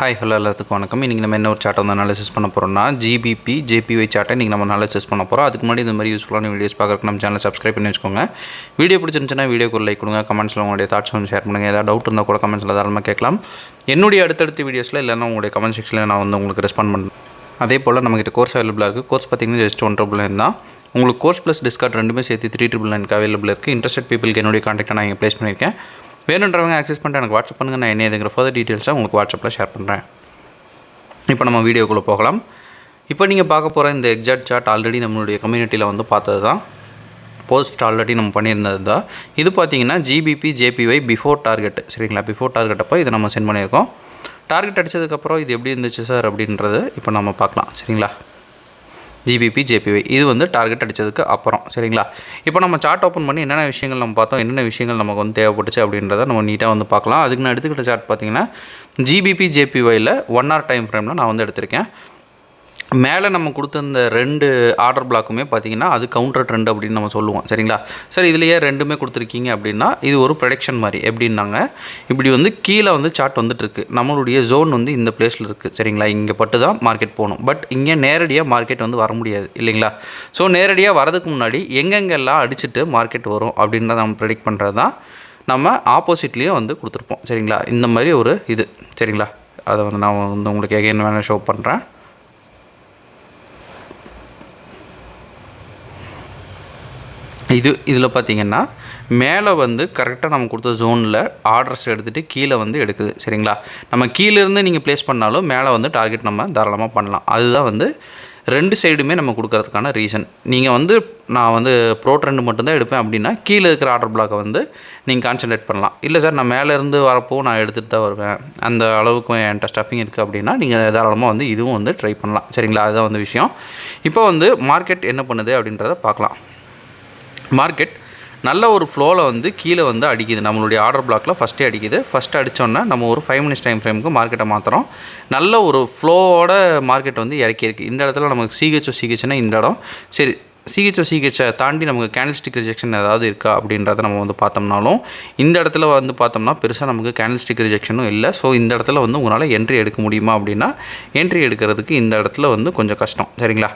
Hi hello எல்லாத்துக்கும் வணக்கம். இன்றைக்கி நம்ம என்ன ஒரு சார்ட்டை வந்து அனாலிசிஸ் பண்ண போகிறோம்னா ஜிபிபி ஜேபிஒய் சார்ட்டை இன்றைக்கி நம்ம அனாலிசிஸ் பண்ண போகிறோம். அதுக்கு முன்னாடி இந்த மாதிரி யூஸ்ஃபுல்லான வீடியோஸ் பார்க்குறதுக்கு நம்ம சேனலை சப்ஸ்கிரைப் பண்ணி வச்சுக்கோங்க. வீடியோ பிடிச்சிருந்துச்சுன்னா வீடியோக்கு ஒரு லைக் கொடுங்க. கமெண்ட்ஸில் உங்களுடைய தாட்ஸ் வந்து ஷேர் பண்ணுங்கள். ஏதாவது டவுட் இருந்தால் கூட கமெண்ட்ஸில் தாராளமாக கேட்கலாம். என்னுடைய அடுத்தடுத்த வீடியோஸில் இல்லைன்னா உங்களுடைய கமெண்ட் செக்ஷனில் நான் வந்து உங்களுக்கு ரெஸ்பாண்ட் பண்ணுறேன். அதே போல் நம்மகிட்ட கோர்ஸ் அவைலபிளாக இருக்குது. கோர்ஸ் பார்த்திங்கன்னா ஜஸ்ட் 1,999 தான். உங்களுக்கு கோர்ஸ் ப்ளஸ் டிஸ்கவுண்ட் ரெண்டுமே சேர்த்து 3,999 அவைலபிள் இருக்குது. இன்ட்ரெஸ்டட் பீப்புளுக்கு என்னுடைய கான்டாக்டை நான் இங்கே ப்ளேஸ் பண்ணியிருக்கேன். வேணுன்றவங்க ஆக்சஸ் பண்ணிட்டு எனக்கு வாட்ஸ்அப் பண்ணுங்கள். நான் என்ன எதுங்கிற ஃபர்தர் டீட்டெயில்ஸாக உங்களுக்கு வாட்ஸ்அப்பில் ஷேர் பண்ணுறேன். இப்போ நம்ம வீடியோக்குள்ளே போகலாம். இப்போ நீங்கள் பார்க்க போகிற இந்த எக்ஸாக்ட் சார்ட் ஆல்ரெடி நம்மளுடைய கம்யூனிட்டியில் வந்து பார்த்தது தான். போஸ்ட் ஆல்ரெடி நம்ம பண்ணியிருந்தது தான். இது பார்த்திங்கன்னா ஜிபிபி ஜேபிஒய் பிஃபோர் டார்கெட், சரிங்களா? பிஃபோர் டார்கெட் அப்போ இதை நம்ம சென்ட் பண்ணியிருக்கோம். டார்கெட் அடித்ததுக்கப்புறம் இது எப்படி இருந்துச்சு சார் அப்படின்றது இப்போ நம்ம பார்க்கலாம், சரிங்களா? ஜிபிபி ஜேபிஒய் இது வந்து டார்கெட் அடித்ததுக்கு அப்புறம், சரிங்களா? இப்போ நம்ம சார்ட் ஓப்பன் பண்ணி என்னென்ன விஷயங்கள் நம்ம பார்த்தோம், என்னென்ன விஷயங்கள் நமக்கு வந்து தேவைப்பட்டுச்சு அப்படின்றத நம்ம நீட்டாக வந்து பார்க்கலாம். அதுக்கு நான் எடுத்துக்கிட்ட சார்ட் பார்த்திங்கன்னா ஜிபிபி ஜேபிஒயில் 1 hour டைம் ஃப்ரேமில் நான் வந்து எடுத்திருக்கேன். மேலே நம்ம கொடுத்த இந்த 2 ஆர்டர் பிளாக்குமே பார்த்திங்கன்னா அது கவுண்டர் ட்ரெண்ட் அப்படின்னு நம்ம சொல்லுவோம், சரிங்களா? சார் இதுலேயே ரெண்டுமே கொடுத்துருக்கீங்க அப்படின்னா இது ஒரு ப்ரெடிக்ஷன் மாதிரி. எப்படின்னாங்க, இப்படி வந்து கீழே வந்து சார்ட் வந்துட்டுருக்கு. நம்மளுடைய ஜோன் வந்து இந்த பிளேஸில் இருக்குது, சரிங்களா? இங்கே பட்டு தான் மார்க்கெட் போகணும். பட் இங்கே நேரடியாக மார்க்கெட் வந்து வர முடியாது, இல்லைங்களா? ஸோ நேரடியாக வரதுக்கு முன்னாடி எங்கெங்கெல்லாம் அடிச்சுட்டு மார்க்கெட் வரும் அப்படின்றத நம்ம ப்ரெடிக்ட் பண்ணுறது தான் நம்ம ஆப்போசிட்லேயும் வந்து கொடுத்துருப்போம், சரிங்களா? இந்த மாதிரி ஒரு இது, சரிங்களா? அதை வந்து நான் வந்து உங்களுக்கு எகைன் வேணால் ஷோ பண்ணுறேன். இதில் பார்த்திங்கன்னா மேலே வந்து கரெக்டாக நம்ம கொடுத்த ஜோனில் ஆர்டர்ஸ் எடுத்துகிட்டு கீழே வந்து எடுக்குது, சரிங்களா? நம்ம கீழேருந்து நீங்கள் ப்ளேஸ் பண்ணாலும் மேலே வந்து டார்கெட் நம்ம தாராளமாக பண்ணலாம். அதுதான் வந்து 2 சைடுமே நம்ம கொடுக்கறதுக்கான ரீசன். நீங்கள் வந்து நான் வந்து ப்ரோ ட்ரெண்ட் மட்டும்தான் எடுப்பேன் அப்படின்னா கீழே இருக்கிற ஆர்டர் பிளாக்கை வந்து நீங்கள் கான்சன்ட்ரேட் பண்ணலாம். இல்லை சார் நான் மேலேருந்து வரப்போ நான் எடுத்துகிட்டு தான் வருவேன், அந்த அளவுக்கு என்கிட்ட ஸ்டஃபிங் இருக்குது அப்படின்னா நீங்கள் தாராளமாக வந்து இதுவும் வந்து ட்ரை பண்ணலாம், சரிங்களா? அதுதான் வந்து விஷயம். இப்போ வந்து மார்க்கெட் என்ன பண்ணுது அப்படின்றத பார்க்கலாம். மார்க்கெட் நல்ல ஒரு ஃப்ளோவில் வந்து கீழே வந்து அடிக்குது. நம்மளுடைய ஆர்டர் பிளாக்கில் ஃபஸ்ட்டே அடிக்குது. ஃபஸ்ட்டு அடித்தோன்னா நம்ம ஒரு 5 minutes டைம் ஃப்ரேமுக்கு மார்க்கெட்டை மாற்றுறோம். நல்ல ஒரு ஃப்ளோவோட மார்க்கெட் வந்து இறக்கியிருக்கு. இந்த இடத்துல நமக்கு சிஹெச்னா இந்த இடம், சரி சிஹெச்சை தாண்டி நமக்கு கேண்டில்ஸ்டிக் ரிஜெக்ஷன் ஏதாவது இருக்கா அப்படின்றத நம்ம வந்து பார்த்தோம்னாலும் இந்த இடத்துல வந்து பார்த்தோம்னா பெருசாக நமக்கு கேண்டில்ஸ்டிக் ரிஜெக்ஷனும் இல்லை. ஸோ இந்த இடத்துல வந்து உங்களால் என்ட்ரி எடுக்க முடியுமா அப்படின்னா என்ட்ரி எடுக்கிறதுக்கு இந்த இடத்துல வந்து கொஞ்சம் கஷ்டம், சரிங்களா?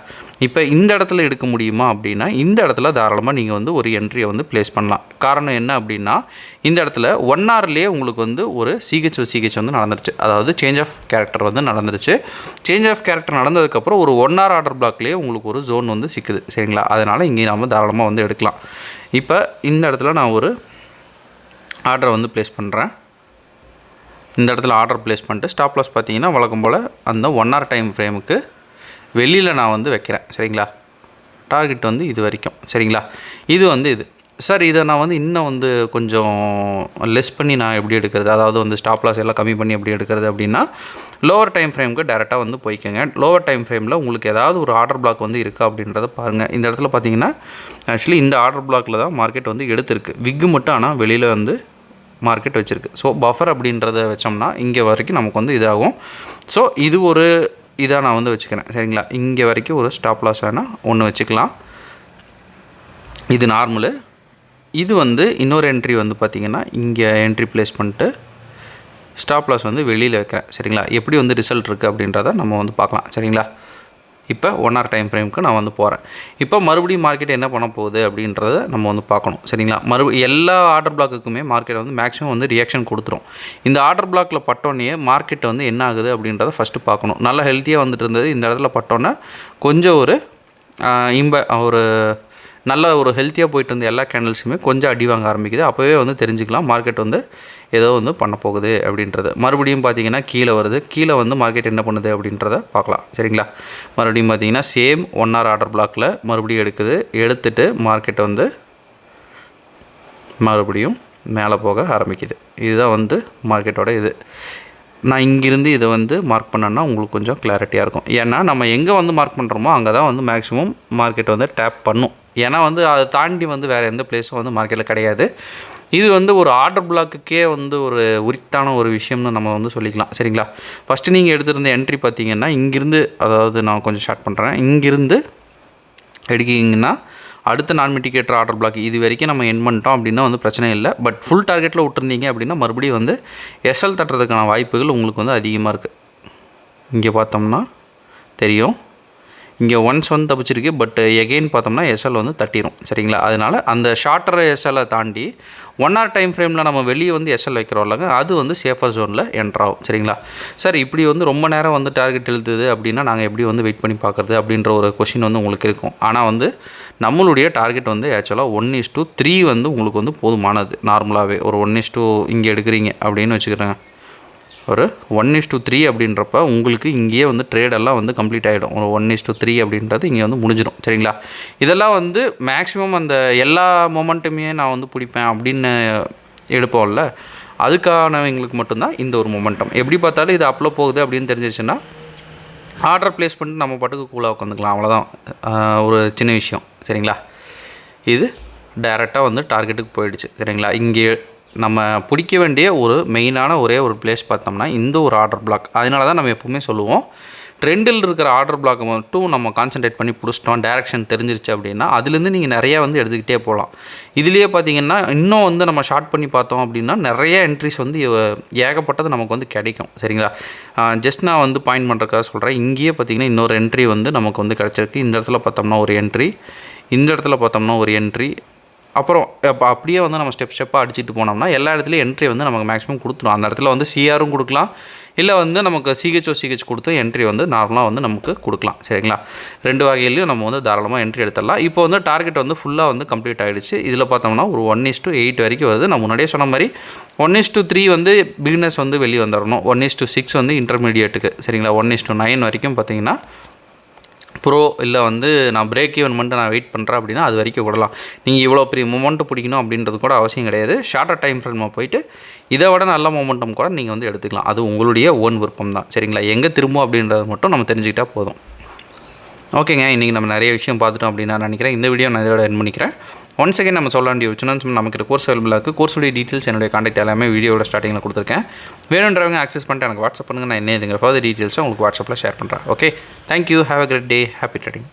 இப்போ இந்த இடத்துல எடுக்க முடியுமா அப்படின்னா இந்த இடத்துல தாராளமாக நீங்கள் வந்து ஒரு என்ட்ரியை வந்து ப்ளேஸ் பண்ணலாம். காரணம் என்ன அப்படின்னா இந்த இடத்துல 1 hourலேயே உங்களுக்கு வந்து ஒரு சிஹெச் வந்து நடந்துருச்சு. அதாவது சேஞ்ச் ஆஃப் கேரக்டர் வந்து நடந்துருச்சு. சேஞ்ச் ஆஃப் கேரக்டர் நடந்ததுக்கப்புறம் ஒரு 1 hour ஆர்டர் பிளாக்லேயே உங்களுக்கு ஒரு ஜோன் வந்து சிக்குது, சரிங்களா? அதனால் இங்கே நம்ம தாராளமாக வந்து எடுக்கலாம். இப்போ இந்த இடத்துல நான் ஒரு ஆர்டரை வந்து ப்ளேஸ் பண்ணுறேன். இந்த இடத்துல ஆர்டர் ப்ளேஸ் பண்ணிட்டு ஸ்டாப் லாஸ் பார்த்தீங்கன்னா வழக்கம் போல் அந்த 1 hour டைம் ஃப்ரேமுக்கு வெளியில் நான் வந்து வைக்கிறேன், சரிங்களா? டார்கெட் வந்து இது வரைக்கும், சரிங்களா? இது வந்து இது சார் இதை நான் வந்து இன்னும் வந்து கொஞ்சம் லெஸ் பண்ணி நான் எப்படி எடுக்கிறது, அதாவது வந்து ஸ்டாப் லாஸ் எல்லாம் கம்மி பண்ணி எப்படி எடுக்கிறது அப்படின்னா லோவர் டைம் ஃப்ரேமுக்கு டேரெக்டாக வந்து போய்க்கோங்க. லோவர் டைம் ஃப்ரேமில் உங்களுக்கு ஏதாவது ஒரு ஆர்டர் பிளாக் வந்து இருக்கா அப்படின்றத பாருங்கள். இந்த இடத்துல பார்த்தீங்கன்னா ஆக்சுவலி இந்த ஆர்டர் பிளாக்கில் தான் மார்க்கெட் வந்து எடுத்திருக்கு. விக்கு மட்டும் ஆனால் வெளியில் வந்து மார்க்கெட் வச்சுருக்கு. ஸோ பஃபர் அப்படின்றத வச்சோம்னா இங்கே வரைக்கும் நமக்கு வந்து இதாகும். ஸோ இது ஒரு இதாக நான் வந்து வச்சுக்கிறேன், சரிங்களா? இங்கே வரைக்கும் ஒரு ஸ்டாப் லாஸ் வேணால் ஒன்று வச்சுக்கலாம். இது நார்மலு. இது வந்து இன்னொரு என்ட்ரி வந்து பார்த்திங்கன்னா இங்கே என்ட்ரி ப்ளேஸ் பண்ணிட்டு ஸ்டாப் லாஸ் வந்து வெளியில் வைக்கிறேன், சரிங்களா? எப்படி வந்து ரிசல்ட் இருக்குது அப்படின்றத நம்ம வந்து பார்க்கலாம், சரிங்களா? இப்போ 1 hour டைம் ஃப்ரேமுக்கு நான் வந்து போகிறேன். இப்போ மறுபடியும் மார்க்கெட் என்ன பண்ண போகுது அப்படின்றத நம்ம வந்து பார்க்கணும், சரிங்களா? எல்லா ஆர்டர் பிளாக்குக்குமே மார்க்கெட் வந்து மேக்ஸிமம் வந்து ரியாக்ஷன் கொடுத்துரும். இந்த ஆர்டர் பிளாக்கில் பட்டோன்னே மார்க்கெட் வந்து என்ன ஆகுது அப்படின்றத ஃபஸ்ட்டு பார்க்கணும். நல்லா ஹெல்த்தியாக வந்துட்டு இருந்தது. இந்த இடத்துல பட்டோன்னே கொஞ்சம் ஒரு ஒரு நல்ல ஒரு ஹெல்த்தியாக போயிட்டு இருந்த எல்லா கேண்டில்ஸுமே கொஞ்சம் அடி வாங்க ஆரம்பிக்குது. அப்போவே வந்து தெரிஞ்சுக்கலாம் மார்க்கெட் வந்து ஏதோ வந்து பண்ண போகுது அப்படின்றது. மறுபடியும் பார்த்திங்கன்னா கீழே வருது. கீழே வந்து மார்க்கெட் என்ன பண்ணுது அப்படின்றத பார்க்கலாம், சரிங்களா? மறுபடியும் பார்த்திங்கன்னா சேம் 1 hour ஆர்டர் பிளாக்கில் மறுபடியும் எடுக்குது. எடுத்துகிட்டு மார்க்கெட் வந்து மறுபடியும் மேலே போக ஆரம்பிக்குது. இதுதான் வந்து மார்க்கெட்டோட இது. நான் இங்கிருந்து இதை வந்து மார்க் பண்ணேன்னா உங்களுக்கு கொஞ்சம் கிளாரிட்டியாக இருக்கும். ஏன்னா நம்ம எங்கே வந்து மார்க் பண்ணுறோமோ அங்கே தான் வந்து மேக்ஸிமம் மார்க்கெட் வந்து டேப் பண்ணும். ஏன்னா வந்து அதை தாண்டி வந்து வேறு எந்த பிளேஸும் வந்து மார்க்கெட்டில் கிடையாது. இது வந்து ஒரு ஆர்டர் பிளாக்குக்கே வந்து ஒரு உரித்தான ஒரு விஷயம்னு நம்ம வந்து சொல்லிக்கலாம், சரிங்களா? ஃபஸ்ட்டு நீங்கள் எடுத்திருந்த என்ட்ரி பார்த்திங்கன்னா இங்கிருந்து, அதாவது நான் கொஞ்சம் ஷார்ட் பண்ணுறேன், இங்கிருந்து எடுக்கிங்கன்னா அடுத்த நான் மிட்டிகேட்டர் ஆர்டர் பிளாக் இது வரைக்கும் நம்ம என் பண்ணிட்டோம் அப்படின்னா வந்து பிரச்சனை இல்லை. பட் ஃபுல் டார்கெட்டில் விட்டுருந்தீங்க அப்படின்னா மறுபடியும் வந்து எஸ்எல் தட்டுறதுக்கான வாய்ப்புகள் உங்களுக்கு வந்து அதிகமாக இருக்குது. இங்கே பார்த்தோம்னா தெரியும், இங்கே ஒன்ஸ் வந்து தப்பிச்சிருக்கு. பட் எகெயின் பார்த்தோம்னா எஸ்எல் வந்து தட்டிடும். சரிங்களா? அதனால் அந்த ஷார்ட்டர் எஸ்எல்லை தாண்டி 1 hour டைம் ஃப்ரேமில் நம்ம வெளியே வந்து எஸ்எல் வைக்கிறோம் இல்லைங்க, அது வந்து சேஃபர் ஜோனில் என்ட்ராகும். சரிங்களா? சார் இப்படி வந்து ரொம்ப நேரம் வந்து டார்கெட் எழுதுது அப்படின்னா நாங்கள் எப்படி வந்து வெயிட் பண்ணி பார்க்குறது அப்படின்ற ஒரு கொஷின் வந்து உங்களுக்கு இருக்கும். ஆனால் வந்து நம்மளுடைய டார்கெட் வந்து ஆக்சுவலாக 1:3 வந்து உங்களுக்கு வந்து போதுமானது. நார்மலாகவே ஒரு 1:2 இங்கே எடுக்கிறீங்க அப்படின்னு வச்சுக்கிறேங்க, ஒரு 1:3 அப்படின்றப்ப உங்களுக்கு இங்கேயே வந்து ட்ரேடெல்லாம் வந்து கம்ப்ளீட் ஆகிடும். ஒரு 1:3 அப்படின்றது இங்கே வந்து முடிஞ்சிடும். சரிங்களா? இதெல்லாம் வந்து மேக்ஸிமம் அந்த எல்லா மொமெண்ட்டுமே நான் வந்து பிடிப்பேன் அப்படின்னு எடுப்போம்ல, அதுக்கானவங்களுக்கு மட்டும்தான் இந்த ஒரு மொமெண்டம். எப்படி பார்த்தாலும் இது அப்லோ போகுது அப்படின்னு தெரிஞ்சிச்சுன்னா ஆர்டர் ப்ளேஸ் பண்ணிட்டு நம்ம பாட்டுக்கு கூலாக உட்காந்துக்கலாம். அவ்வளோதான், ஒரு சின்ன விஷயம். சரிங்களா? இது டைரெக்டாக வந்து டார்கெட்டுக்கு போயிடுச்சு. சரிங்களா? இங்கே நம்ம பிடிக்க வேண்டிய ஒரு மெயினான ஒரே ஒரு பிளேஸ் பார்த்தோம்னா இந்த ஒரு ஆர்டர் பிளாக். அதனால தான் நம்ம எப்பவுமே சொல்லுவோம், ட்ரெண்டில் இருக்கிற ஆர்டர் பிளாக்கை மட்டும் நம்ம கான்சன்ட்ரேட் பண்ணி பிடிச்சிட்டோம், டைரக்ஷன் தெரிஞ்சிருச்சு அப்படின்னா அதுலேருந்து நீங்கள் நிறையா வந்து எடுத்துக்கிட்டே போகலாம். இதுலேயே பார்த்தீங்கன்னா இன்னும் வந்து நம்ம ஷார்ட் பண்ணி பார்த்தோம் அப்படின்னா நிறைய என்ட்ரிஸ் வந்து ஏகப்பட்டது நமக்கு வந்து கிடைக்கும். சரிங்களா? ஜஸ்ட் நான் வந்து பாயிண்ட் பண்ணுறதுக்காக சொல்கிறேன். இங்கேயே பார்த்தீங்கன்னா இன்னொரு என்ட்ரி வந்து நமக்கு வந்து கிடச்சிருக்கு. இந்த இடத்துல பார்த்தோம்னா ஒரு என்ட்ரி, இந்த இடத்துல பார்த்தோம்னா ஒரு என்ட்ரி, அப்புறம் இப்போ அப்படியே வந்து நம்ம ஸ்டெப்பாக அடிச்சுட்டு போனோம்னா எல்லா இடத்துலையும் என்ட்ரி வந்து நமக்கு மேக்ஸிமம் கொடுத்துரும். அந்த இடத்துல வந்து சிஆரும் கொடுக்கலாம், இல்லை வந்து நமக்கு சிஹெச் கொடுத்து என்ட்ரி வந்து நார்மலாக வந்து நமக்கு கொடுக்கலாம். சரிங்களா? 2 வகையிலையும் நம்ம வந்து தாராளமாக என்ட்ரி எடுத்துடலாம். இப்போ வந்து டார்கெட் வந்து ஃபுல்லாக வந்து கம்ப்ளீட் ஆகிடுச்சு. இதில் பார்த்தோம்னா ஒரு 1:8 வரைக்கும் வருது. நான் முன்னாடியே சொன்ன மாதிரி 1:3 வந்து பிகினர்ஸ் வந்து வெளியே வந்துடணும், 1:6 வந்து இன்டர்மீடியேட்டுக்கு. சரிங்களா? 1:9 வரைக்கும் பார்த்தீங்கன்னா ப்ரோ, இல்லை வந்து நான் பிரேக் ஈவன் மட்டும் நான் வெயிட் பண்ணுறேன் அப்படின்னா அது வரைக்கும் விடலாம். நீங்கள் இவ்வளோ பெரிய மொமெண்ட்டு பிடிக்கணும் அப்படின்றது கூட அவசியம் கிடையாது. ஷார்ட்டர் டைம் ஃப்ரேமாக போயிட்டு இதை விட நல்ல மொமெண்டம் கூட நீங்கள் வந்து எடுத்துக்கலாம். அது உங்களுடைய ஓன் விருப்பம் தான். சரிங்களா? எங்கே திரும்பும் அப்படின்றது மட்டும் நம்ம தெரிஞ்சுக்கிட்டால் போதும். ஓகேங்க, இன்றைக்கி நம்ம நிறைய விஷயம் பார்த்துட்டோம் அப்படின்னு நான் நினைக்கிறேன். இந்த வீடியோ நான் இதோட என் பண்ணிக்கிறேன். ஒன்ஸ் அகேன் நம்ம சொல்ல வேண்டிய விஷயம், நமக்கு கோர்ஸ் அவைலபிளாக இருக்குது. கோர்ஸுடைய டீட்டெயில்ஸ் என்னுடைய கான்டாக்ட் எல்லாமே வீடியோட ஸ்டார்டிங்கில் கொடுத்துருக்கேன். வேணுன்றவங்க ஆக்சஸ் பண்ணிட்டு எனக்கு வாட்ஸ்அப் பண்ணுங்கள். நான் என்ன இதுங்கிற ஃபர்தர் டீட்டெயில்ஸை உங்களுக்கு வாட்ஸ்அப்பில் ஷேர் பண்ணுறேன். Okay, thank you, have a great day, happy trading.